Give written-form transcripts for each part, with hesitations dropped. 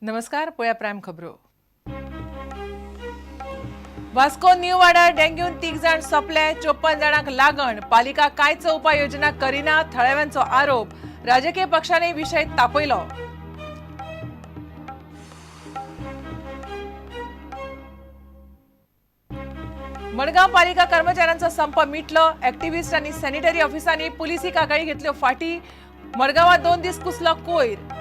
नमस्कार, पळया प्रायम खबरो. वास्को न्यू वाड्यार डेंग्यून 3 जाण सोपले, 54 जाणांक लागण. पालिका कांयच उपाययोजना करिना, थळाव्यांचो आरोप. राजकीय पक्षांनी विशय तापयलो. मडगांव पालिका कर्मचाऱ्यांचो संप मिटलो. एक्टिव्हिस्ट आनी सॅनिटरी ऑफिसांनी पुलिसी कागाळी घेतल्यो फाटी. मडगांवात 2 दीस कुसलो कोयर.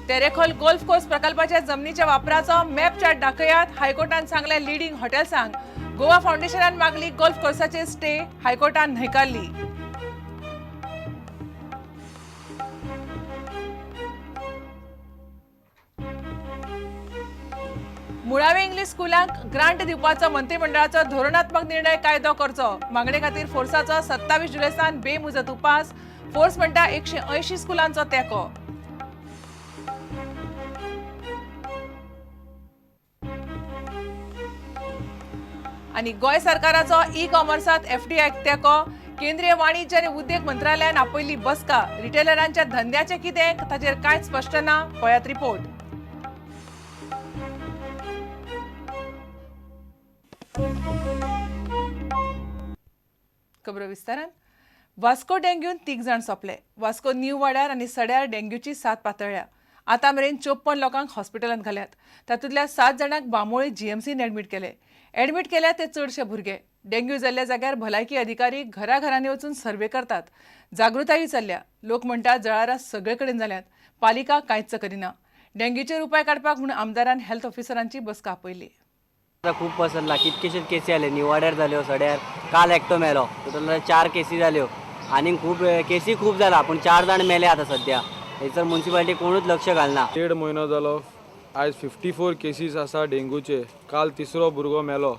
तेरेखोल गोल्फ कोर्स प्रकल्पाच्या जमनीच्या वापराचो मॅप चार्ट दाखयात. हायकोर्टान सांगले लिडिंग हॉटेल्सांक. गोवा फाउंडेशनान मागली गोल्फ कोर्साचे स्टे, हायकोर्टान न्हयकारली. मुळावे इंग्लीश स्कुलांक ग्रांट दिवपाचो मंत्रिमंडळाचो धोरणात्मक निर्णय कायदो करचो. मागणे खातीर फोर्साचो 27 जुलय सावन बेमुजत उपास. फोर्स म्हणटा 180 स्कुलांचो तेंको. आणि गोय सरकाराचो ई कॉमर्सात एफडीआयक तेंको. केंद्रीय वाणिज्य आनी उद्योग मंत्रालयान आपयल्ली बसका. रिटेलरांच्या धंद्याचें कितें ताचेर कांयच स्पश्ट ना. पळयात रिपोर्ट. खबरो विस्तारान. वास्को डेंग्यून 3 जाण सोपले. वास्को न्यू वाड्यार आनी सड्यार डेंग्यूची 7 पातळ्ळ्या. आतां मेरेन 54 लोकांक हॉस्पिटलांत घाल्यात. तातूंतल्या 7 जाणांक बांबोळी जीएमसीन एडमीट केले. एडमीट केल्या ते चडशे भुरगे. डेंग्यू जाल्ल्या जाग्यार भलायकी अधिकारी घराघरांनी वचून सर्वे करतात. जागृतायूय चल्ल्या. लोक म्हणटात जळारां सगळे कडेन जाल्यात. पालिका कांयच करिना. डेंग्यूचेर उपाय काडपाक म्हूण आमदारान हेल्थ ऑफिसरांची बसका आपयली. खूप पसरला. कितकेशेच केसी जाले. निवाड्यार जाल्यो, सड्यार काल एकटो मेलो. टोटल 4 केसी जाल्यो आनी खूब केसी खूब जाला पूण 4 जाण मेले आतां सध्या. थंयसर म्युन्सिपालिटी कोणूच लक्ष घालना. 1.5 म्हयनो जालो. आयज 54 केसीस आसा डेंग्यूचे. काल 3रो भुरगो मेलो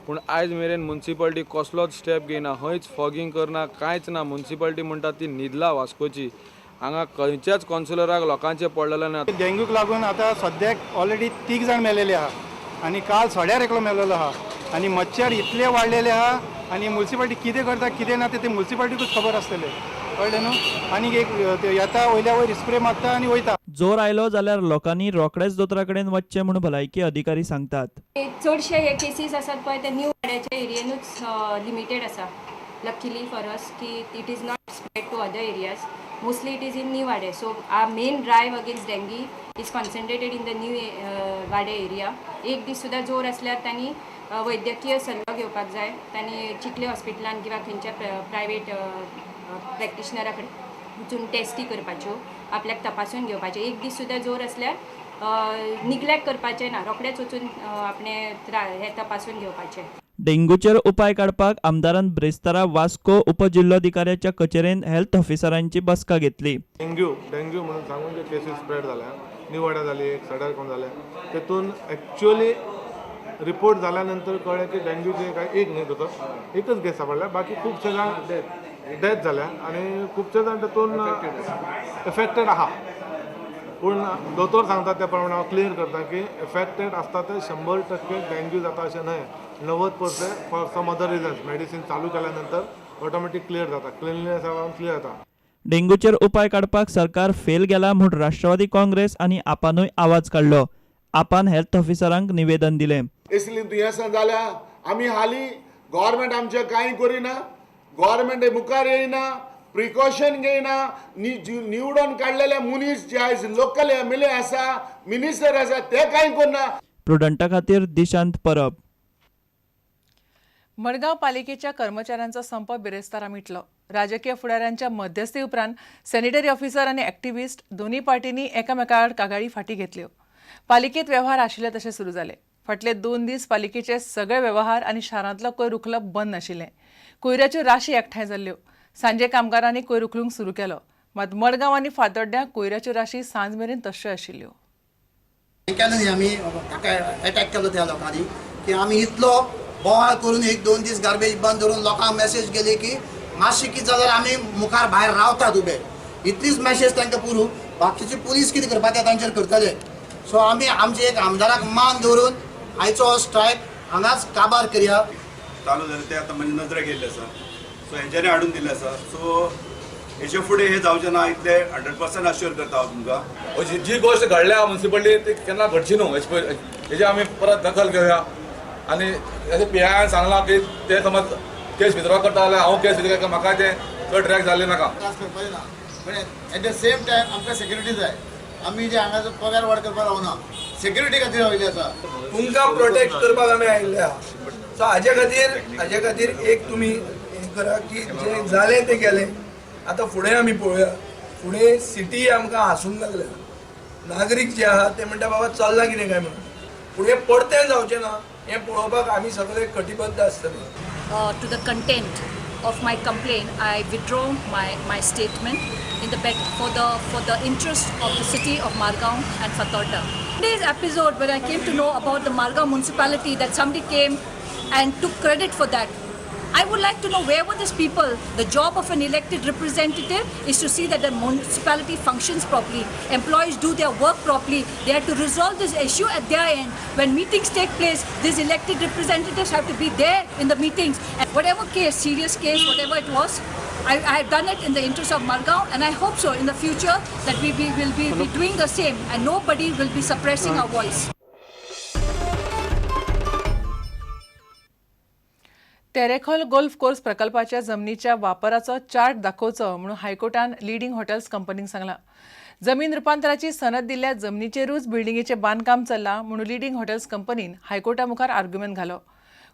पूण आयज मेरेन म्युन्सिपालिटी कसलोच स्टेप घेयना. खंयच फॉगिंग करना, कांयच ना. म्युन्सिपालिटी म्हणटा ती न्हिदला वास्कोची. हांगा खंयच्याच कावन्सिलराक लोकांचे पडलेले ना. डेंग्यूक लागून आतां सद्याक ऑलरेडी 3 जाण मेलेले आहा आनी काल सड्यार एकलो मेलेलो आहा आनी मच्छर इतले वाडलेले आहा आनी म्युन्सिपालिटी कितें करता कितें ना ते म्युन्सिपालिटीकूच खबर आसतलें. कळ्ळें न्हू. आनीक एक येता वयल्या वयर स्प्रे मारता आनी वयता. जोर आयलो जाल्यार लोकांनी रोखडेच दोतोरा कडेन वचचें म्हूण भलायकी अधिकारी सांगतात. चडशे हे केसीस आसात पळय ते न्यू वाड्याच्या एरियेनूच लिमिटेड आसा. लकीली फॉर अस की it is not spread to other areas. Mostly it is in new Vaddem. So our main drive against dengue is concentrated in the new Vaddem area. एक दीस सुद्दां जोर आसल्यार तांणी वैद्यकीय सल्लो घेवपाक जाय. तांणी चिखले हॉस्पिटलान किंवा खंयच्या प्रायवेट प्रॅक्टिशनरा कडेन वचून टेस्टी करपाच्यो, आपल्याक तपासून घेवपाचें. एक दीस सुद्दां जोर आसल्यार निग्लेक्ट करपाचें ना. रोखडेच वचून आपणे हे तपासून घेवपाचें. डेंग्यूचेर उपाय काडपाक आमदारान ब्रेस्तारा वास्को उपजिल्लोधिकाऱ्याच्या कचेरेंत हेल्थ ऑफिसरांची बसका घेतली. डेंग्यू म्हणून सांगून जे केसीस स्प्रेड जाल्या, निवाड्या जाली, एक सड्यार कोण जाले, तेतून एक्च्युअली रिपोर्ट जाल्यानंतर कळ्ळें की डेंग्यूचे काय एक न्ही दोतोर एकच केस सापडल्या. बाकी खुबशे जाण डेथ जाल्या आनी खुबशे जाण तातून एफेक्टेड आहा. पूण दोतोर सांगता त्या प्रमाणे हांव क्लियर करता की एफेक्टेड आसता ते 100% डेंग्यू जाता अशें न्हय. 90% for some other reasons medicine चालू केल्यानंतर ऑटोमॅटीक क्लियर जाता. क्लिनलीनेस क्लियर जाता. डेंग्यूचेर उपाय काडपाक सरकार फेल गेला म्हूण राष्ट्रवादी काँग्रेस आनी आपानूय आवाज काडलो. आपान हेल्थ ऑफिसरांक निवेदन दिलें. इसली दुयेंसां जाल्या आमी हालीं गव्हर्मेंट आमचें कांय करिना. गव्हर्मेंट मुखार येयना, प्रिकॉशन घेयना. निवडून काडलेले मनीस जे आयज लोकल एमएलए आसा, मिनिस्टर आसा, ते कांय करना. प्रुडंटा खातीर दिशांत परब. मडगांव पालिकेच्या कर्मचाऱ्यांचो संप बिरेस्तारा मिटलो. राजकीय फुडाऱ्यांच्या मध्यस्थी उपरांत सॅनिटरी ऑफिसर आनी एक्टिव्हिस्ट दोनी पार्टींनी एकामेकाआड कागाळी फाटी घेतल्यो. पालिकेत वेव्हार आशिल्ले तशे सुरू जाले. फाटले 2 दीस पालिकेचे सगळे वेव्हार आनी शारांतलो कोयर उखलप बंद नाशिल्लें. कोयऱ्याच्यो राशी एकठांय जाल्ल्यो. सांजे कामगारांनी कोयर उखलूंक सुरू केलो. मात मडगांव आनी फातोड्ड्यां कोयऱ्याच्यो राशी सांज मेरेन तश्यो आशिल्ल्यो. आमी अटॅक केलो त्या लोकांनी की आमी इतलो बोवाळ करून 1-2 दीस गार्बेज बंद दवरून लोकांक मेसेज गेली की मातशें कितें जाल्यार आमी मुखार भायर रावतात उबे. इतलीच मेसेज तांकां पुरू. बाकीचे पुलीस कितें करपाक ते तांचेर करतले. सो आमी आमचे एक आमदाराक मान दवरून आयचो स्ट्रायक हांगाच काबार करया. चालू जालें तें आतां म्हजे नजरेक येयल्लें आसा सो हेंच्यांनी हाडून दिल्लें आसा सो हेचे फुडें हे जावचें ना इतले 100% अश्योर करता हांव तुमकां. जी गोष्ट घडल्या म्युन्सिपालिटी ती केन्ना घडची न्हू हेजी आमी परत दखल घेवया आनी PIN सांगलां की ते समज केस विथड्रॉ करता जाल्यार हांव केस विथड्रॉ म्हाका ते चड ट्रॅक जाल्ले नाका. त्रास करपाचे ना पण एट द सेम टायम आमकां सेक्युरिटी जाय. आमी जे हांगासर पगार वाड करपाक रावना सेक्युरिटी खातीर रावले आसा. तुमकां प्रोटेक्ट करपाक आमी आयिल्ले आहा सो हाजे खातीर एक तुमी हें करा की जें जालें तें गेलें. आतां फुडें आमी पळोवया फुडें सिटी आमकां हांसूंक लागल्या. नागरीक जे आहा ते म्हणटा बाबा चल्लां कितें काय म्हणून फुडें पडतें जावचें ना हें पळोवपाक आमी सगळे कटिबद्ध आसतले. To the content of my complaint, I withdraw my statement in for the interest of the city of Margaon and Fatorda. Today's episode, when I came to know about the Margaon municipality, that somebody came and took credit for that, I would like to know where were these people. The job of an elected representative is to see that the municipality functions properly, employees do their work properly. They have to resolve this issue at their end. When meetings take place, these elected representatives have to be there in the meetings. And whatever case, serious case, whatever it was, I have done it in the interest of Margaon, and I hope so in the future that we will be doing the same and nobody will be suppressing our voice. Terekhol golf course प्रकल्पाच्या जमनीच्या वापराचो chart दाखोवचो म्हणून हायकोर्टान leading hotels कंपनीक सांगला. जमीन रुपांतराची सनद दिल्ल्या जमनीचेरूच बिल्डिंगेचें बांदकाम चल्लां म्हणून लिडिंग हॉटेल्स कंपनीन हायकोर्टा मुखार आर्ग्युमेंट घालो.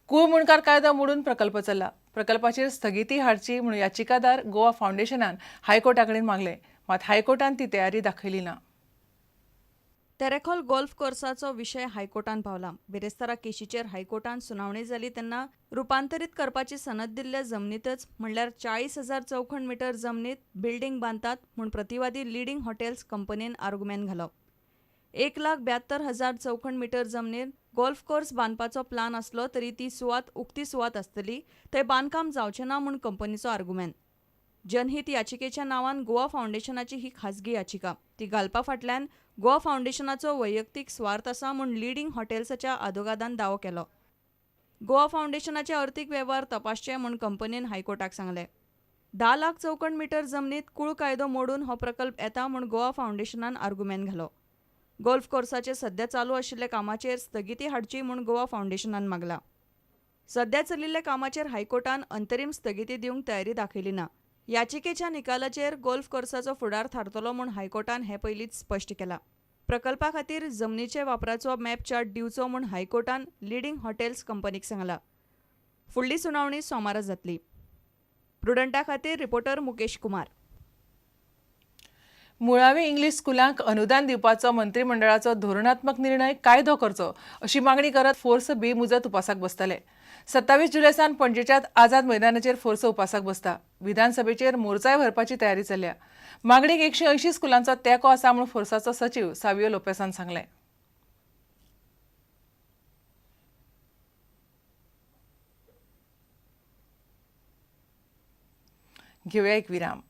कूळ मुणकार कायदो मोडून प्रकल्प चल्ला. प्रकल्पाचेर स्थगिती हाडची म्हणून याचिकादार गोवा फावंडेशनान हायकोर्टा कडेन मागलें, मात हायकोर्टान ती तयारी दाखयली ना. तेरेखोल गोल्फ कोर्साचो विशय हायकोर्टान पावला. बेरेस्तारा केशीचेर हायकोर्टान सुनावणी जाली तेन्ना रुपांतरीत करपाची सनद दिल्ल्या जमनीतच म्हणल्यार 40,000 चौखण मीटर जमनीत बिल्डींग बांदतात म्हूण प्रतिवादी लिडिंग हॉटेल्स कंपनीन आर्ग्युमेंट घालो. 1,72,000 चौखण मीटर जमनीत गोल्फ कोर्स बांदपाचो प्लान आसलो तरी ती सुवात उक्ती सुवात आसतली थंय बांदकाम जावचें ना म्हूण कंपनीचो आर्ग्युमेंट. जनहीत याचिकेच्या नांवान गोवा फावंडेशनाची ही खाजगी याचिका. ती घालपा फाटल्यान गोवा फावंडेशनाचो वैयक्तीक स्वार्थ आसा म्हूण लिडिंग हॉटेल्साच्या आदोगादान दावो केलो. गोवा फावंडेशनाचे अर्थीक वेव्हार तपासचे म्हूण कंपनीन हायकोर्टाक सांगले. 10 लाख चौखण मीटर जमनीत कूळ कायदो मोडून हो प्रकल्प येता म्हूण गोवा फावंडेशनान आर्ग्युमेंट घालो. गोल्फ कोर्साचे सध्या चालू आशिल्ल्या कामाचेर स्थगिती हाडची म्हूण गोवा फावंडेशनान मागला. सध्या चलिल्ल्या कामाचेर हायकोर्टान अंतरीम स्थगिती दिवंक तयारी दाखयली ना. याचिकेच्या निकालाचेर गोल्फ कोर्साचो फुडार थारतलो म्हूण हायकोर्टान हे पयलींच स्पश्ट केला. प्रकल्पा खातीर जमनीचे वापराचो मॅप चार्ट दिवचो म्हूण हायकोर्टान लिडिंग हॉटेल्स कंपनीक सांगला. फुडली सुनावणी सोमारा जातली. प्रुडंटा खातीर रिपोर्टर मुकेश कुमार. मुळावी इंग्लीश स्कुलांक अनुदान दिवपाचो मंत्रिमंडळाचो धोरणात्मक निर्णय कायदो करचो अशी मागणी करत फोर्स बेमुजत उपासाक बसतले. 27 जुलैसान पणजेच्या आझाद मैदानाचेर फोर्स उपासाक बसता. विधानसभेचेर मोर्चाय भरपाची तयारी चल्ल्या. मागणीक 180 स्कुलांचो तेंको आसा म्हूण फोर्साचो सचीव सावियो लोपेसान सांगलें. घेवया एक विराम.